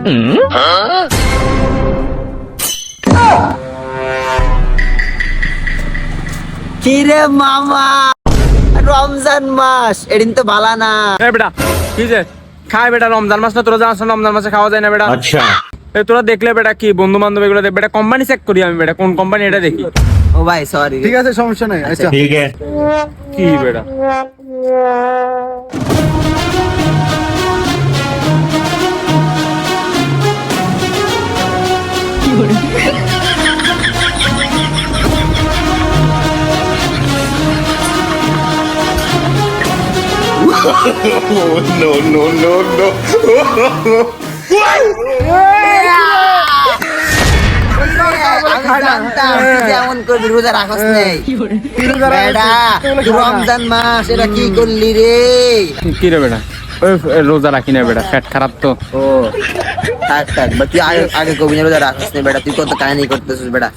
কিরে মামা, রমজান মাস এদিন তো ভালা না। বেটা কি যে খায় বেটা, রমজান মাস না, তোরা জানাস না রমজান মাসে খাওয়া যায় না বেটা। আচ্ছা তোরা দেখলে বেটা কি বন্ধু বান্ধব এগুলো দেখ বেটা, কোম্পানি চেক করি আমি বেটা, কোন কোম্পানি এটা দেখি। ও ভাই সরি। ঠিক আছে, সমস্যা নাই। আচ্ছা ঠিক আছে কি বেটা no no no no আমি জানতাম তুই যেমন করবি, রোজা রাখস নেই বেটা। রমজান মাস এটা কি করলি রে? কি রে বেটা, ওই রোজা রাখি না বেটা, পেট খারাপ তো। ও থাক থাক, তুই আগে আগে কবি রোজা রাখস নেই বেটা, তুই কত কাহিনী করতেছিস বেটা।